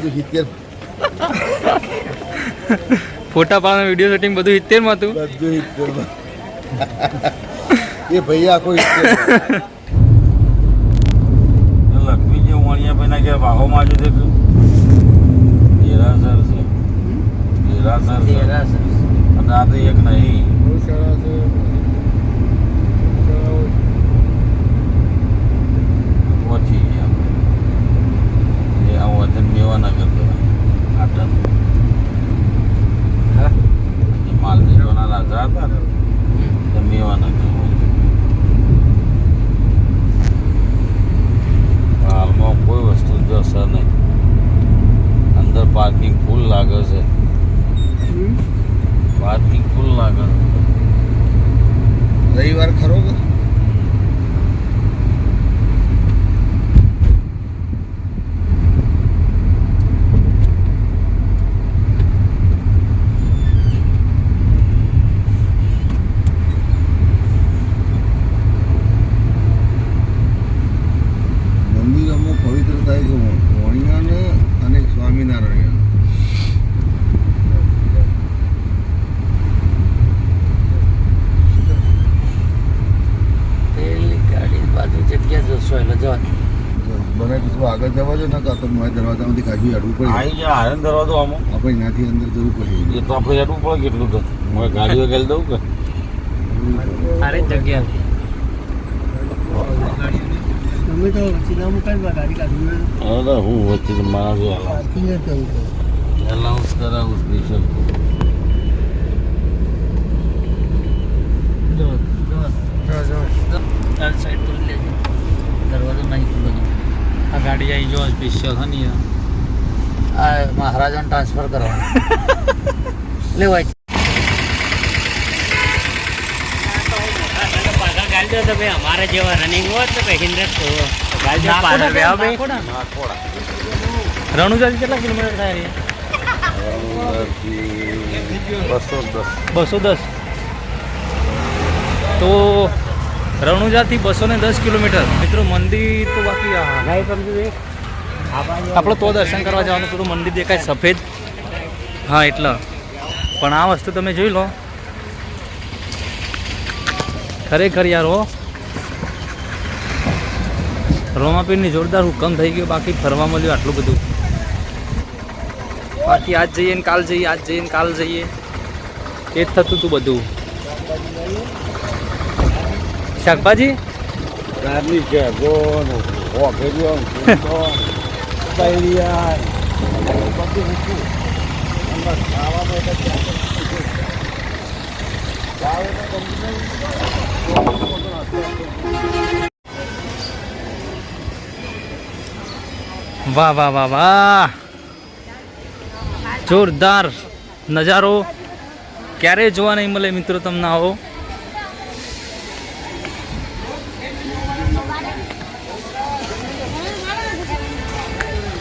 બધું 70 ફોટા પાડવાનું વિડીયો શૂટિંગ બધું 70 માં હતું બધું 70 માં એ ભાઈ આખો 70 લક્ષ્મી જે વણિયા ભાઈના કે વાહોમાં જો દેખ દેરાસર છે દેરાસર છે અને આ તો એક નહીં પહોંચી ગયા એ આ વતન મેવાનગર કહેવાય આટલ માલદીવના રાજા હતા ને તે મેવાનગર હાલમાં કોઈ વસ્તુ જશે નહીં અંદર પાર્કિંગ ફૂલ લાગે છે પાર્કિંગ ફૂલ લાગે રવિવાર ખરો કે મંદિરોમાં પવિત્ર થાય છે વણિયાને અને સ્વામિનારાયણ બને તો આગળ જવા જો ને કાં તો મારા દરવાજામાંથી કાઢી હડવું પડે આવી જાય આનંદ દરવાજો આમાં આપણે ત્યાંથી અંદર જવું પડે એ તો આપણે હેડવું પડે કેટલું તો હું ગાડીઓ ગેલ દઉં કે સારી જગ્યા અરે હું વચ્ચે મારા જો એલાઉન્સ કરાવું સ્પેશિયલ દરવાજો નહીં ખુલ્લો આ ગાડી આવી જો સ્પેશિયલ હા નહીં આ મહારાજાને ટ્રાન્સફર કરવાનું લેવાય हमारे जेवा रनिंग हो तो हिंद्रेट को रणुजा कितना किलोमीटर था ये 210 तो रणुजा थी 210 किलोमीटर मित्रों मंदिर तो बाकी આપણે તો દર્શન કરવા જવાનું હતું મંદિર દેખાય સફેદ હા એટલે પણ આ વસ્તુ તમે જોઈ લો ખરેખર યાર રોમાપીરની જોરદાર હુકમ થઈ ગયો બાકી ફરવા મળ્યું આટલું બધું બાકી આજ જઈએ ને કાલ જઈએ આજ જઈએ ને કાલ જઈએ એ જ થતું હતું બધું શાકભાજી ગાડી છે વાહ વાહ વાહ વાહ જોરદાર નજારો ક્યારેય જોવા નહીં મળે મિત્રો તમને આવો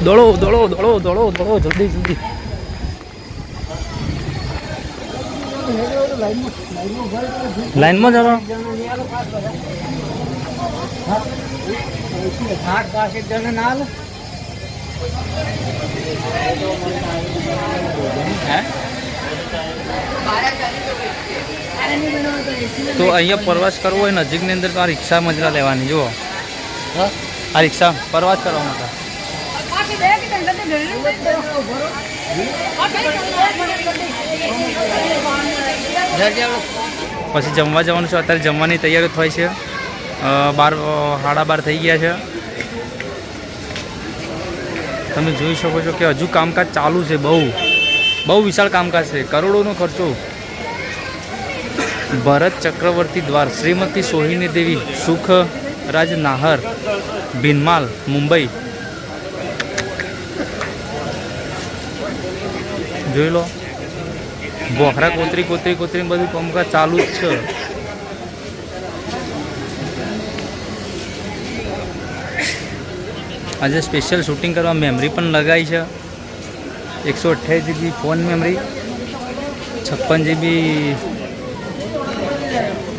દોડો દોડો દોડો દોડો દોડો જલ્દી જલ્દી લાઈનમાં જવા તો અહીંયા પ્રવાસ કરવો હોય નજીકની અંદર તો આ રિક્ષા મજરા લેવાની જુઓ આ રિક્ષા પ્રવાસ કરવા માટે પછી જમવા જવાનું છે અત્યારે જમવાની તૈયારી થાય છે 12:30 થઈ ગયા છે તમે જોઈ શકો છો કે હજુ કામકાજ ચાલુ છે બહુ વિશાળ કામકાજ છે કરોડોનો ખર્ચો ભરત ચક્રવર્તી દ્વાર શ્રીમતી સોહિની દેવી સુખરાજ નાહર ભીનમાલ મુંબઈ જોઈ લો બોખરા કોતરી બધું કામકાજ ચાલુ જ છે આજે સ્પેશિયલ શૂટિંગ કરવા મેમરી પણ લગાવી છે 128 GB phone memory 56 GB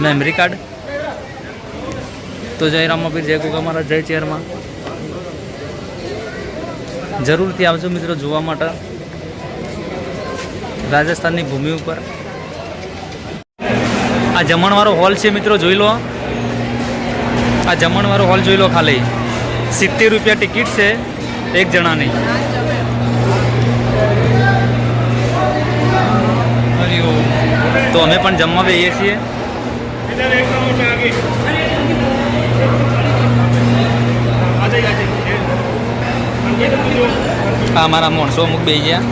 memory card તો જય રામાપીર જય ગોગા મહારાજ જય ચેરમાં જરૂરથી આવજો મિત્રો જોવા માટે રાજસ્થાનની ભૂમિ ઉપર. આ જમણવાળો હોલ છે મિત્રો, જોઈ લો. આ જમણવાળો હોલ જોઈ લો. ખાલી 70 રૂપિયા ટિકિટ છે એક જણાની. તો અમે પણ જમવા બેસીએ છીએ. હા, મારા માણસો અમુક બેસી ગયા.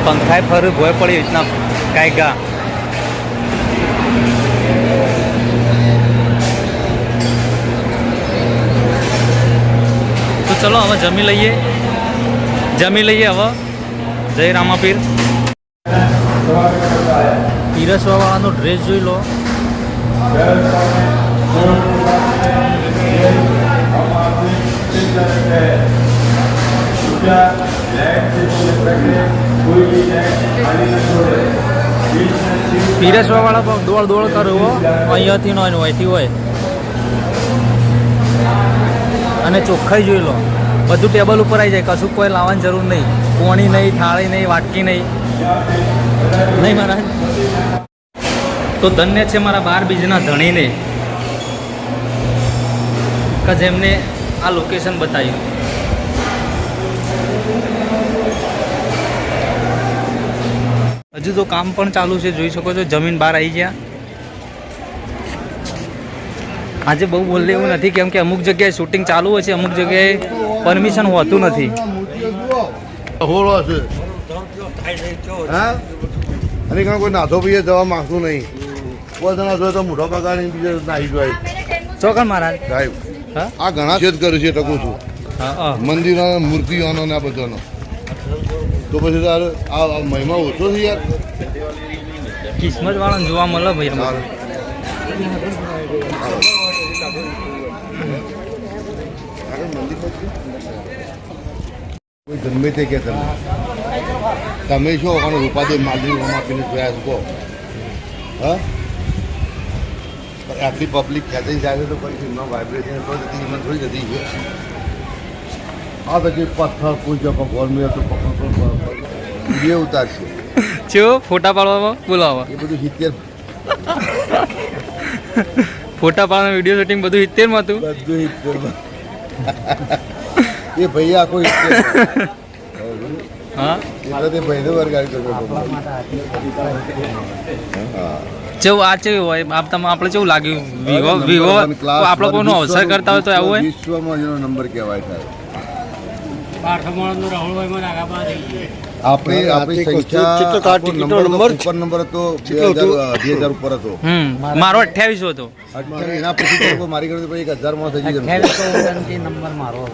પંખાએ ફર ભોય પડી રીતના કાંઈ ગા. તો ચલો હવે જમી લઈએ હવે. જય રામાપીર. પીરસવા વાળાનો ડ્રેસ જોઈ લો. પીરસવા વાળા દોડ કરવો અહીંયાથી નો અહીંથી હોય. અને ચોખ્ખાઈ જોઈ લો. બધું ટેબલ ઉપર આવી જાય, કશું કોઈ લાવવાની જરૂર નહીં. કોણી નહીં, થાળી નહીં, વાટકી નહીં મારા. તો ધન્ય છે મારા 12 બીજના ધણીને કે જેમને આ લોકેશન બતાવ્યું. હજુ તો કામ પણ ચાલુ છે, જોઈ શકો છો. જમીન બહાર આવી ગયા. આજે બહુ બોલે એવું નથી, કેમ કે અમુક જગ્યાએ શૂટિંગ ચાલુ હોય છે, અમુક જગ્યાએ પરમિશન હોતું નથી. હોળો છે હા. અને કાં કોઈ નાથો ભાઈએ જવા માંગતું નહીં. કોઈ જણા જોઈએ તો મોટો પગાર બીજે નાહી જાય. ચોકન મહારાજ સાહેબ હા, આ ઘણા છેદ કરે છે ટકું છું હા. મંદિરો મૂર્તિઓનો ને આ બધાનો. તો પછી તારે આ મહિમા ઓછો છે યાર. કિસ્મત વાળાને જોવા મળે ભાઈ અમારે. કોઈ ગમે તે કે તમે છો અને રૂપાદેવ માલની આપીને જોયા કહો હા. આટલી પબ્લિક ખેંચાઈ જાય છે તો પછી એમનો વાઇબ્રેશન થોડી જતી છે. આ પછી પથ્થર કોઈ ભગવાન મેં તો વિડીયો ઉતારશે. ચેવો ફોટા પાડવામાં બોલાવો. એ બધું 70 ફોટા પાડવાનું વિડીયો શૂટિંગ બધું 70 માં હતું. બધું 70 એ ભાઈ આખો 70 હા. એટલે તે ભાઈનો વર્ગાડ કરતો જેવું આ કેવું હોય આપણે કેવું લાગ્યું? વિવો આપણે કોઈનો અવસર કરતા હોય તો આવું હોય. વિશ્વમાં જેનો નંબર કહેવાય થાય. આપણી સંખ્યા નંબર હતો 2000 ઉપર હતો. મારો 28 હતો. એના પછી મારી કરતો 1000 માં થઈ ગયો.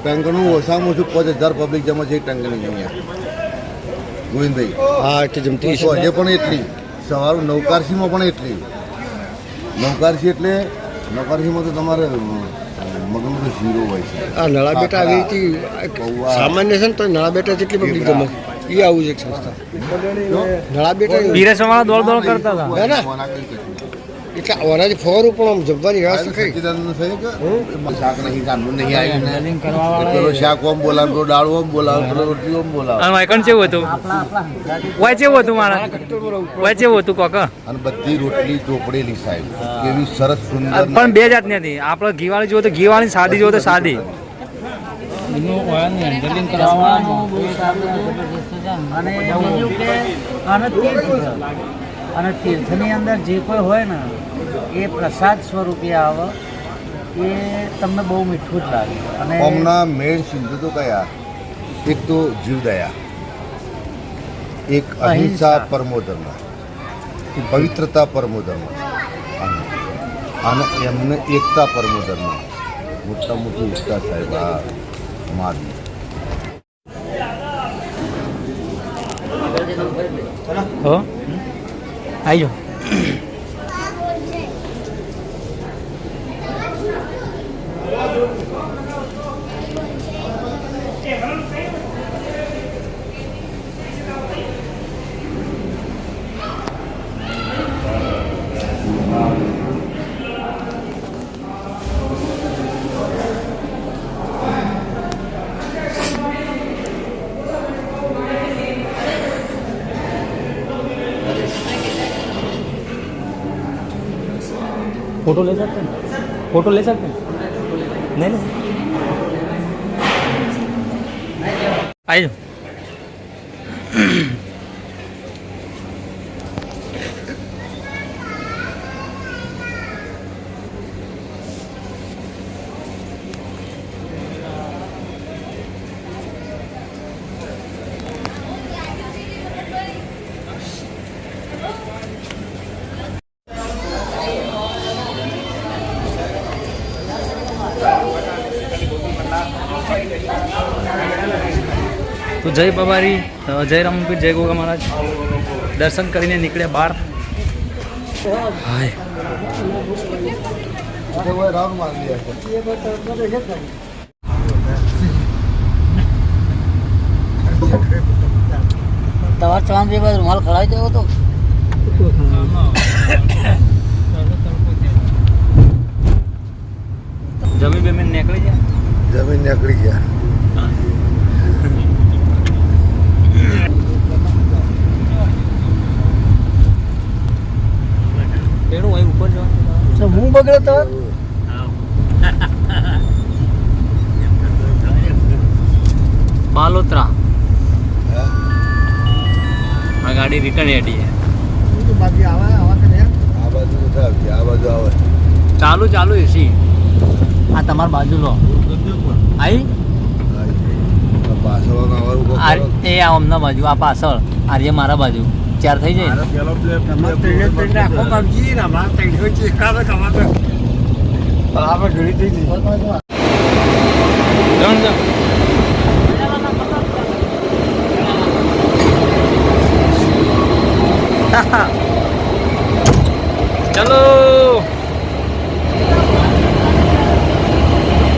ટેન્કરનું ઓછામાં ઓછું 5000 પબ્લિક જમા છે ટેન્કરની જમ્યા ગોવિંદભાઈ. હા એટલે જમતી હજે પણ એટલી. સવારું નવકારસીમાં પણ એટલી. નવકારસી એટલે નવકારસીમાં તો તમારે મગનું તો ઝીરો હોય છે. આ નળા બેટા આવી હતી સામાન્ય છે ને તો નળા બેટા જેટલી પબ્લિક જમે એ આવું છે સંસ્થા. નળા બેટા પીરસવાળા દોડ કરતા હતા. એટલે ઓનાથી ફોરું પણ આમ જમવાની વ્યવસ્થા થઈ. શાક નહીં કાંદું નહીં આવ્યું ને પેલો શાક ઓમ બોલાવે પેલો દાળ ઓમ બોલાવે પેલો રોટલી ઓમ બોલાવે. અને વાયકણ કેવું હતું? વાય કેવું હતું મારા? વાય કેવું હતું કોકા? અને બધી રોટલી ચોપડેલી સાહેબ એવી સરસ સુંદર. પણ બે જાતની હતી. આપણે ઘીવાળી જોવો તો ઘીવાળી, સાદી જોવો તો સાદી. અને તીર્થની અંદર જે કોઈ હોય ને એ પ્રસાદ સ્વરૂપે આવે, એ તમને બહુ મીઠું જ લાગે. અને ઓમના મેળ સિદ્ધ તો કયા? એક તો જીવદયા, એક અહિંસા પરમો ધર્મ, પવિત્રતા પરમો ધર્મ, અને એમને એકતા પરમો ધર્મ. મોટા મોટી એકતા સાહેબ આ મારી. હો આજો. फोटो ले सकते हैं, फोटो ले सकते हैं, नहीं नहीं आई जाओ। તો જય બાબારી, જય રામપીર, જય ગોગા મહારાજ. દર્શન કરીને નીકળ્યા બહાર. હાય રાઉન્ડ મારી દીધા. તમારે ચાંદ બે બાજુ રૂમાલ ખડાવી દેવો તો જમી બેમીન નીકળી જાય. જમીન નીકળી ગયા. પેલું અહીં ઉપર જવાનું. હું બગડ્યો તો બાલોત્રા આ ગાડી રિટર્ન હેડી છે. આ બાજુ નથી આવતી, આ બાજુ આવે. ચાલુ ચાલુ એસી આ તમારી બાજુ લો આઈ પાછળ આ એ આ અમના બાજુ, આ પાછળ આર્ય મારા બાજુ, ચાર થઈ જાય ને. ત્રણ જણ. ચલો